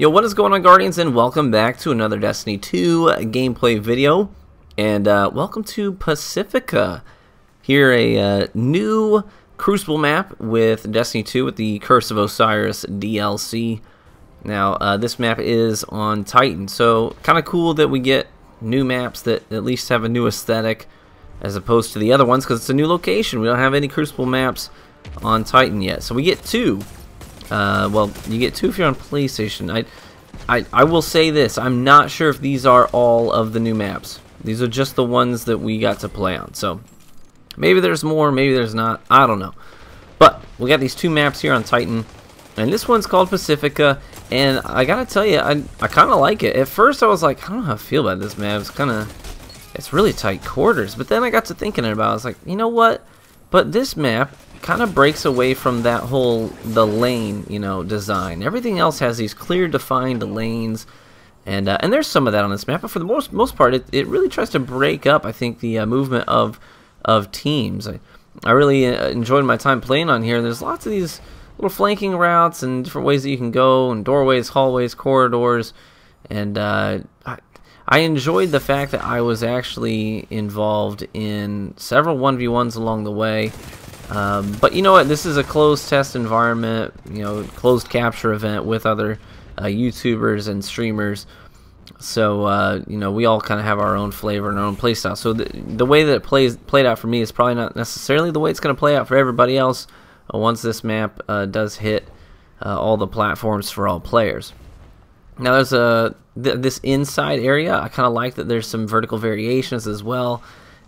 Yo, what is going on, Guardians, and welcome back to another Destiny 2 gameplay video. And welcome to Pacifica. Here, a new Crucible map with Destiny 2 with the Curse of Osiris DLC. Now, this map is on Titan, so kind of cool that we get new maps that at least have a new aesthetic as opposed to the other ones, because it's a new location. We don't have any Crucible maps on Titan yet, so we get two. Well, you get two if you're on PlayStation. I will say this, I'm not sure if these are all of the new maps. These are just the ones that we got to play on. So maybe there's more, maybe there's not, I don't know. But we got these two maps here on Titan, and this one's called Pacifica, and I gotta tell you, I kind of like it. At first I was like, I don't know how I feel about this map. It's really tight quarters. But then I got to thinking about it. I was like, you know what? But this map kind of breaks away from that whole lane, design. Everything else has these clear defined lanes, and there's some of that on this map, but for the most part it really tries to break up, I think, the movement of teams. I really enjoyed my time playing on here. There's lots of these little flanking routes and different ways that you can go, and doorways, hallways, corridors, and I enjoyed the fact that I was actually involved in several 1v1s along the way. But you know what, this is a closed test environment, closed capture event with other YouTubers and streamers, so we all kind of have our own flavor and our own playstyle. So the way that it played out for me is probably not necessarily the way it's going to play out for everybody else once this map does hit all the platforms for all players. Now there's this inside area. I kind of like that there's some vertical variations as well.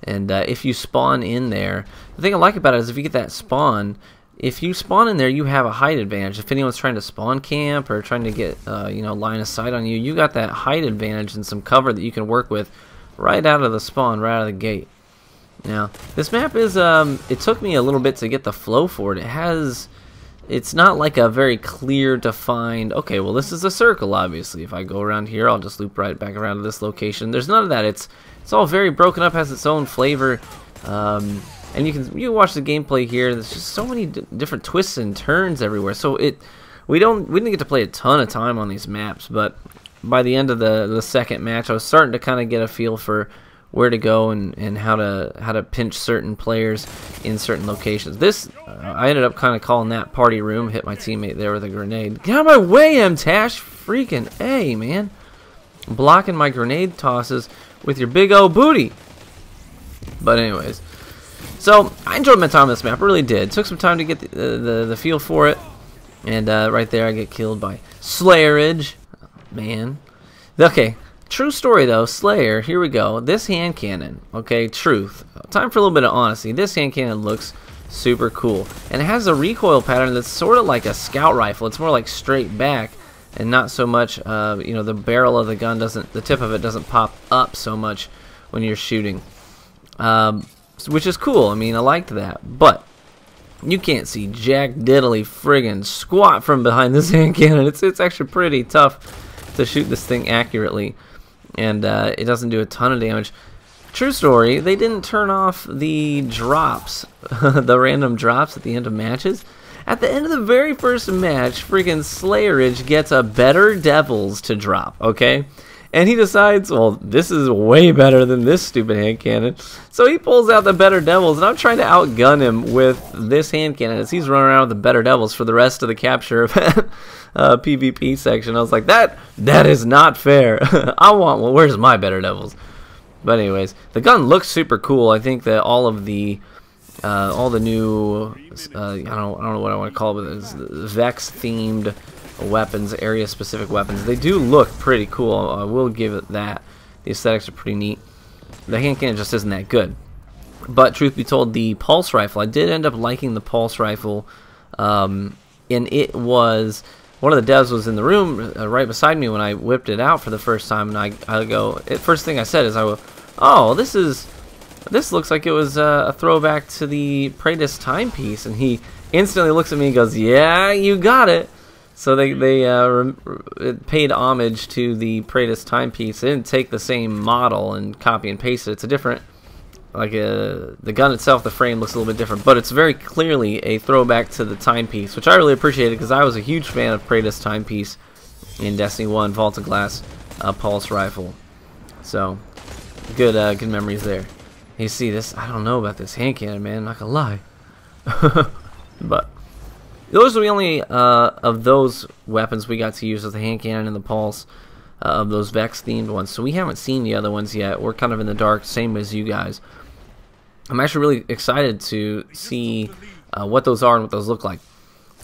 And if you spawn in there, the thing I like about it is if you get that spawn, if you spawn in there, you have a height advantage. If anyone's trying to spawn camp or trying to get line of sight on you, you got that height advantage and some cover that you can work with right out of the spawn, right out of the gate. Now, this map is it took me a little bit to get the flow for it. It's not like a very clear defined, okay, well, this is a circle, obviously. If I go around here, I'll just loop right back around to this location. There's none of that. It's all very broken up, has its own flavor, and you can watch the gameplay here. There's just so many different twists and turns everywhere. So we didn't get to play a ton of time on these maps, but by the end of the second match, I was starting to kind of get a feel for where to go and how to pinch certain players in certain locations. I ended up kind of calling that party room. Hit my teammate there with a grenade. Get out of my way, M-Tash! Freaking A, man! Blocking my grenade tosses with your big old booty. But anyways, so I enjoyed my time on this map. I really did. Took some time to get the feel for it, and right there I get killed by Slayerage. Man. Okay. True story though, Slayer, here we go. This hand cannon, okay, truth. Time for a little bit of honesty. This hand cannon looks super cool. And it has a recoil pattern that's sort of like a scout rifle. It's more like straight back and not so much, the barrel of the gun the tip of it doesn't pop up so much when you're shooting. Which is cool. I mean, I liked that. But you can't see jack diddly friggin' squat from behind this hand cannon. It's actually pretty tough to shoot this thing accurately. And it doesn't do a ton of damage. True story, they didn't turn off the drops, the random drops at the end of matches. At the end of the very first match, freaking Slayerage gets a Better Devils to drop, okay? And he decides, well, this is way better than this stupid hand cannon. So he pulls out the Better Devils, and I'm trying to outgun him with this hand cannon as he's running around with the Better Devils for the rest of the capture event. PvP section. I was like, that is not fair. I want one. Where's my Better Devils? But anyways, the gun looks super cool. I think that all the new I don't know what I want to call it, but it's Vex themed weapons, area specific weapons. They do look pretty cool. I will give it that. The aesthetics are pretty neat. The hand cannon just isn't that good. But truth be told, the pulse rifle, I did end up liking the pulse rifle, and it was. One of the devs was in the room right beside me when I whipped it out for the first time, and I go, first thing I said is, oh, this looks like it was a throwback to the Praetus timepiece, and he instantly looks at me and goes, yeah, you got it. So they paid homage to the Praetus timepiece. They didn't take the same model and copy and paste it. It's a different Like the gun itself, the frame looks a little bit different, but it's very clearly a throwback to the timepiece, which I really appreciated because I was a huge fan of Praetus timepiece in Destiny 1 Vault of Glass pulse rifle. So good memories there. You see this? I don't know about this hand cannon, man. Not gonna lie. But those are the only of those weapons we got to use, with the hand cannon and the pulse, of those Vex themed ones. So we haven't seen the other ones yet. We're kind of in the dark, same as you guys. I'm actually really excited to see what those are and what those look like.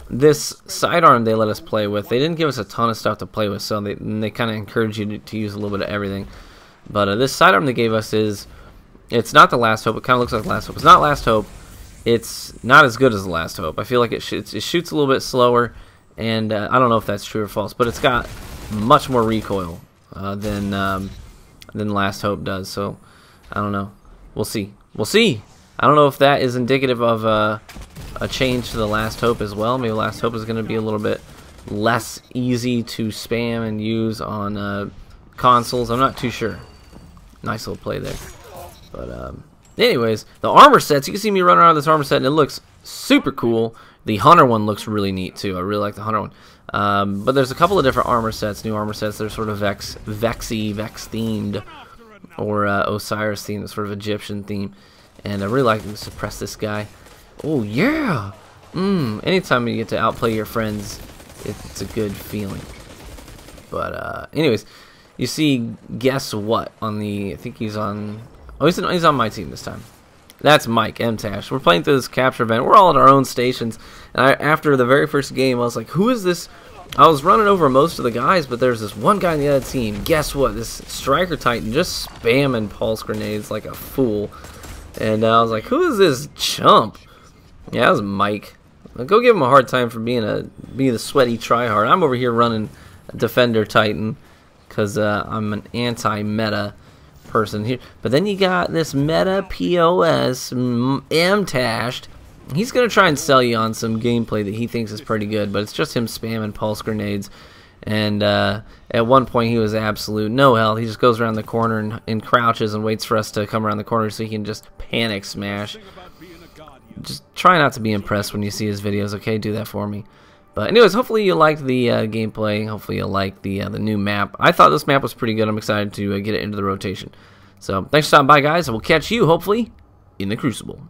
This sidearm they let us play with, they didn't give us a ton of stuff to play with, so they kind of encourage you to use a little bit of everything. But this sidearm they gave us it's not the Last Hope. It kind of looks like Last Hope. It's not Last Hope. It's not as good as the Last Hope. I feel like it shoots a little bit slower, and I don't know if that's true or false, but it's got much more recoil than Last Hope does. So I don't know. We'll see. We'll see. I don't know if that is indicative of a change to the Last Hope as well. Maybe Last Hope is going to be a little bit less easy to spam and use on consoles. I'm not too sure. Nice little play there. But anyways, the armor sets, you can see me running around this armor set, and it looks super cool. The Hunter one looks really neat too. I really like the Hunter one. But there's a couple of different armor sets, new armor sets. They're sort of Vex themed, or Osiris themed, sort of Egyptian theme. And I really like to suppress this guy. Oh yeah! Anytime you get to outplay your friends, it's a good feeling. But anyways, you see, guess what? On the, I think he's on. Oh, he's on my team this time. That's Mike MTash. We're playing through this capture event. We're all at our own stations. And after the very first game, I was like, who is this? I was running over most of the guys, but there's this one guy on the other team. Guess what? This Striker Titan just spamming pulse grenades like a fool. And I was like, who is this chump? Yeah, that was Mike. Go give him a hard time for being the sweaty tryhard. I'm over here running Defender Titan because I'm an anti-meta person here. But then you got this meta POS MTashed. He's gonna try and sell you on some gameplay that he thinks is pretty good, but it's just him spamming pulse grenades. And at one point he was absolute no health. He just goes around the corner and crouches and waits for us to come around the corner so he can just panic smash. Just try not to be impressed when you see his videos, okay? Do that for me. But anyways, hopefully you liked the gameplay. Hopefully you liked the new map. I thought this map was pretty good. I'm excited to get it into the rotation. So thanks for stopping by, guys. And we'll catch you, hopefully, in the Crucible.